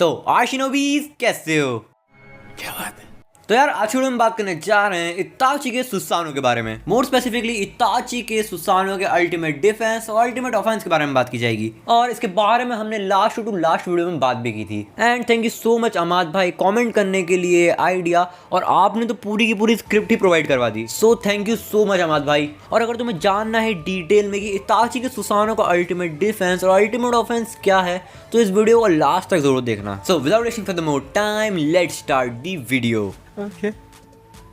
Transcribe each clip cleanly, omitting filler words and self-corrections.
तो आशिनोबीज कैसे हो? क्या बात है। तो यार आज हम बात करने जा रहे हैं इताची के सुसानो के बारे में। मोर स्पेसिफिकली इताची के सुसानो के अल्टीमेट डिफेंस और अल्टीमेट ऑफेंस के बारे में बात की जाएगी, और इसके बारे में हमने लास्ट टू लास्ट वीडियो में बात भी की थी। And thank you so much Amad भाई कमेंट करने के लिए आइडिया, और आपने तो पूरी की पूरी स्क्रिप्ट ही प्रोवाइड करवा दी। So thank you so much Amad भाई। और अगर तुम्हें जानना है डिटेल में कि इताची के सुसानो का अल्टीमेट डिफेंस और अल्टीमेट ऑफेंस क्या है, तो इस वीडियो को लास्ट तक जरूर देखना। So without wasting for the more time let's start the video.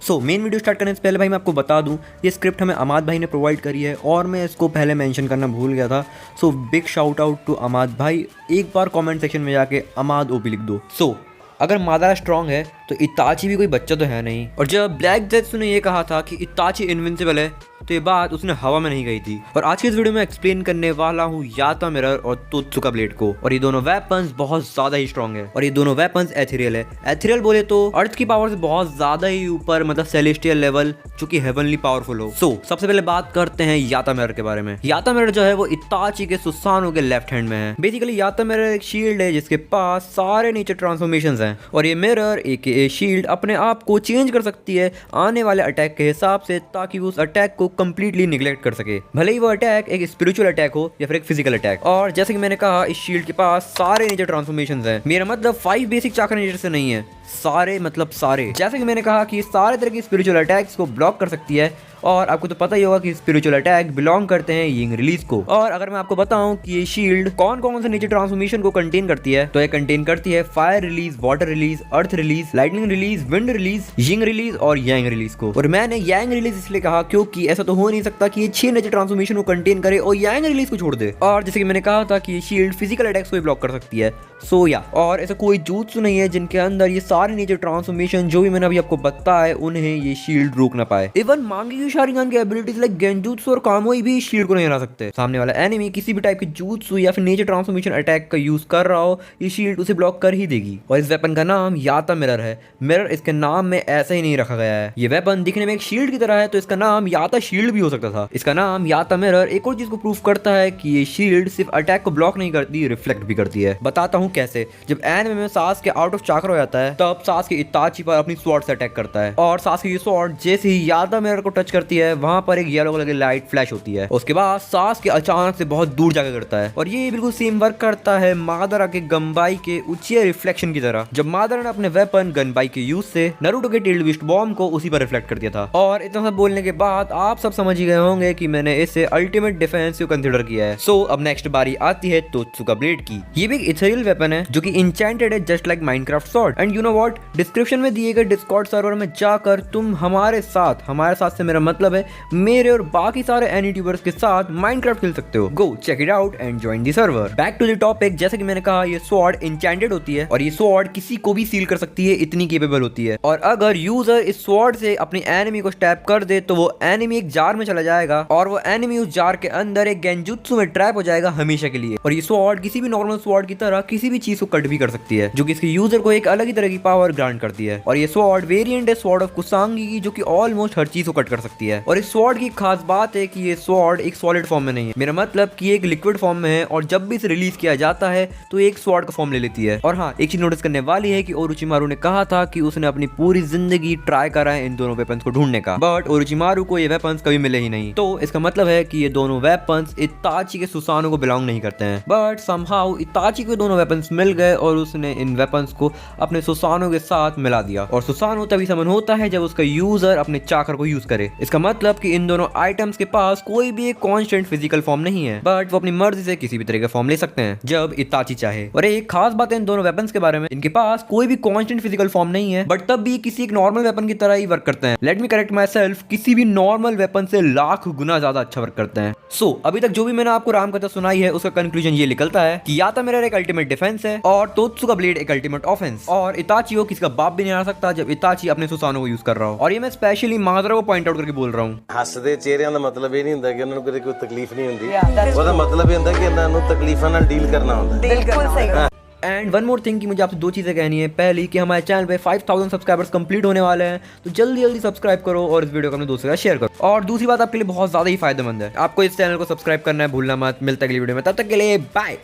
So main video start करने से पहले भाई मैं आपको बता दूं, ये स्क्रिप्ट हमें अमाद भाई ने प्रोवाइड करी है और मैं इसको पहले मेंशन करना भूल गया था। So big shout out to Amad भाई। एक बार कमेंट सेक्शन में जाके अमाद ओपी लिख दो। सो अगर मादारा स्ट्रांग है तो इताची भी कोई बच्चा तो है नहीं। और जब ब्लैक जेत्सु ने ये कहा था कि इताची इनविंसिबल है, तो ये बात उसने हवा में नहीं कही थी। और आज की इस वीडियो में एक्सप्लेन करने वाला हूँ याता मिरर और तोत्सुका ब्लेड को। और ये दोनों वेपन्स बहुत ज्यादा ही स्ट्रांग है, और ये दोनों वेपन्स एथेरियल है। एथेरियल बोले तो अर्थ की पावर से बहुत ज्यादा ही ऊपर, मतलब सेलेस्टियल लेवल, जो कि हेवनली पावरफुल हो। सो सबसे पहले बात करते हैं याता मिरर के बारे में। याता मिरर जो है वो इताची के सुसानो के लेफ्ट हैंड में है। बेसिकली याता मिरर एक शील्ड है जिसके पास सारे नेचर ट्रांसफॉर्मेशंस हैं, और ये मिरर एके शील्ड अपने आप को चेंज कर सकती है आने वाले अटैक के हिसाब से, ताकि उस अटैक को कंप्लीटली निगलेक्ट कर सके, भले ही वो अटैक एक स्पिरिचुअल अटैक हो या फिर एक फिजिकल अटैक। और जैसे कि मैंने कहा, इस शील्ड के पास सारे नेचर ट्रांसफॉर्मेशंस हैं। मेरा मतलब 5 बेसिक चाक्रा नेचर से नहीं है, सारे मतलब सारे। जैसे कि मैंने कहा कि सारे तरह की स्पिरिचुअल अटैक्स को ब्लॉक कर सकती है, और आपको तो पता ही होगा कि स्पिरिचुअल अटैक बिलोंग करते हैं यिंग रिलीज को। और अगर मैं आपको बताऊं कि ये शील्ड कौन कौन से नेचर ट्रांसफॉर्मेशन को कंटेन करती है, तो ये कंटेन करती है fire release, water release, earth release, lightning release, wind release, yin release और यांग रिलीज को। और मैंने यांग रिलीज इसलिए कहा क्योंकि ऐसा तो हो नहीं सकता कि ये 6 नेचर ट्रांसफॉर्मेशन को कंटेन करे और यांग रिलीज को छोड़ दे। और जैसे कि मैंने कहा था कि ये शील्ड फिजिकल अटैक्स को भी ब्लॉक कर सकती है। सो या और ऐसा कोई jutsu नहीं है जिनके अंदर ये सारे नेचर ट्रांसफॉर्मेशन जो भी मैंने अभी आपको बताया उन्हें ये शील्ड रोक ना पाए। इवन मांगी शारिंगन के एबिलिटीज लाइक गेंजुत्सु और कामोई भी शील्ड को नहीं हरा सकते। सामने वाला एनिमी किसी भी टाइप के jutsu या फिर नेचर ट्रांसफॉर्मेशन अटैक का यूज कर रहा हो, ये शील्ड उसे ब्लॉक कर ही देगी। और इस वेपन का नाम याता मिरर है। मिरर इसके नाम में ऐसा ही नहीं रखा गया है। ये वेपन दिखने में एक शील्ड की तरह है, तो इसका नाम याता शील्ड भी हो सकता था। इसका नाम याता मिरर एक और चीज को प्रूफ करता है कि ये शील्ड सिर्फ अटैक को ब्लॉक नहीं करती, रिफ्लेक्ट भी करती है। बताता हूँ कैसे। जब एनिमे में सास्के आउट ऑफ चाक्रा हो जाता है, तब सास्के इताची पर अपनी स्वॉर्ड से अटैक करता है, और सास्के की स्वॉर्ड जैसे ही याता मिरर को टच करती है, वहां पर एक येलो कलर की लाइट फ्लैश होती है। उसके बाद सास्के अचानक से बहुत दूर जाकर गिरता है, और ये बिल्कुल सेम वर्क करता है मादारा के गनबाई के उचिया रिफ्लेक्शन की तरह। जब मादारा ने अपने वेपन गनबाई के यूज से नारुतो के टेल्ड विस्ट बॉम्ब को उसी पर रिफ्लेक्ट कर दिया था। और इतना सब बोलने के बाद आप सब समझ ही गए होंगे कि मैंने इसे अल्टीमेट डिफेंस को कंसीडर किया है। सो अब नेक्स्ट बारी आती है तोत्सुका ब्लेड की। ये भी एक इथेरियल वेपन है जो कि इंचेंटेड है just like Minecraft sword. And you know what, description में दिए गए डिस्कॉर्ड सर्वर में जाकर तुम हमारे साथ से मेरा मतलब है मेरे और बाकी सारे एनी ट्यूबर्स के साथ माइनक्राफ्ट खेल सकते हो। Go check it out and join the server. Back to the topic. जैसे कि मैंने कहा, ये स्वॉर्ड इंचेंटेड होती है, और ये स्वॉर्ड किसी को भी सील कर सकती है, इतनी केपेबल होती है। और अगर यूजर इस स्वॉर्ड से अपनी एनिमी को स्टैप कर दे, तो वो एनिमी एक जार में चला जाएगा, और वो एनिमी उस जार के अंदर एक गेंजुत्सु में ट्रैप हो जाएगा हमेशा के लिए। और ये स्वॉर्ड किसी भी नॉर्मल स्वॉर्ड की तरह किसी भी चीज को कट भी कर सकती है, जो कि इसके यूजर को एक अलग ही तरह की पावर ग्रांट करती है। और ये स्वॉर्ड वेरिएंट है स्वॉर्ड ऑफ कुसांगी की, जो कि ऑलमोस्ट हर चीज को कट कर सकती है। और इस स्वॉर्ड की खास बात है कि ये स्वॉर्ड एक सॉलिड फॉर्म में नहीं है, मेरा मतलब कि एक लिक्विड फॉर्म में है, और जब भी इसे रिलीज किया जाता है तो एक स्वॉर्ड का फॉर्म ले लेती है। और हाँ, एक चीज नोटिस करने वाली है कि ओरोचिमारू ने कहा था कि उसने अपनी पूरी जिंदगी ट्राई करा है इन दोनों वेपन्स को ढूंढने का, बट ओरोचिमारू को ये वेपन्स कभी मिले ही नहीं। तो इसका मतलब है कि ये दोनों वेपन्स इताची के सुसानो को बिलोंग नहीं करते हैं। बट समहाउ इताची को दोनों वेपन्स मिल गए, और उसने इन वेपन्स को अपने सुसानो के साथ मिला दिया। और सुसानो तभी समन होता है जब उसका यूजर अपने चाकर को यूज करे। इसका मतलब कि इन दोनों आइटम्स के पास कोई भी एक कांस्टेंट फिजिकल फॉर्म नहीं है, बट वो अपनी मर्जी से किसी भी तरह का फॉर्म ले सकते हैं जब इताची चाहे। और एक खास बात है इन दोनों वेपन्स के बारे में, इनके पास कोई भी कांस्टेंट फिजिकल फॉर्म नहीं है, बट तब भी किसी एक नॉर्मल वेपन की तरह ही वर्क करते हैं। Let me correct my self, किसी भी नॉर्मल वेपन से लाख गुना ज्यादा अच्छा वर्क करते हैं। सो अभी तक जो भी मैंने आपको राम कथा सुनाई है, उसका कंक्लूजन ये निकलता है कि याता मिरर एक अल्टीमेट डिफेंस है, और तोत्सुका ब्लेड एक अल्टीमेट ऑफेंस। और इताची को किसी का बाप भी नहीं आ सकता जब इताची अपने सुसानो को यूज कर रहा हो। और ये मैं स्पेशली मादरा को पॉइंट आउट करके बोल रहा हूँ। ਹੱਸਦੇ ਚਿਹਰਿਆਂ ਦਾ ਮਤਲਬ ਇਹ ਨਹੀਂ ਹੁੰਦਾ ਕਿ ਉਹਨਾਂ ਨੂੰ ਕਦੇ ਕੋਈ ਤਕਲੀਫ ਨਹੀਂ ਹੁੰਦੀ, ਉਹਦਾ ਮਤਲਬ ਇਹ ਹੁੰਦਾ ਕਿ ਇਹਨਾਂ ਨੂੰ ਤਕਲੀਫਾਂ ਨਾਲ ਡੀਲ ਕਰਨਾ ਹੁੰਦਾ। बिल्कुल सही। एंड वन मोर थिंग कि मुझे आपसे 2 चीज़ें कहनी है। पहली कि हमारे चैनल पे 5000 सब्सक्राइबर्स कंप्लीट होने वाले हैं, तो जल्दी जल्दी सब्सक्राइब करो और इस वीडियो को अपने दोस्तों के साथ शेयर करो। और दूसरी बात आपके लिए बहुत ज़्यादा ही फायदेमंद है, आपको इस चैनल को सब्सक्राइब करना है, भूलना मत। मिलता है अगली वीडियो में, तब तक के लिए बाय।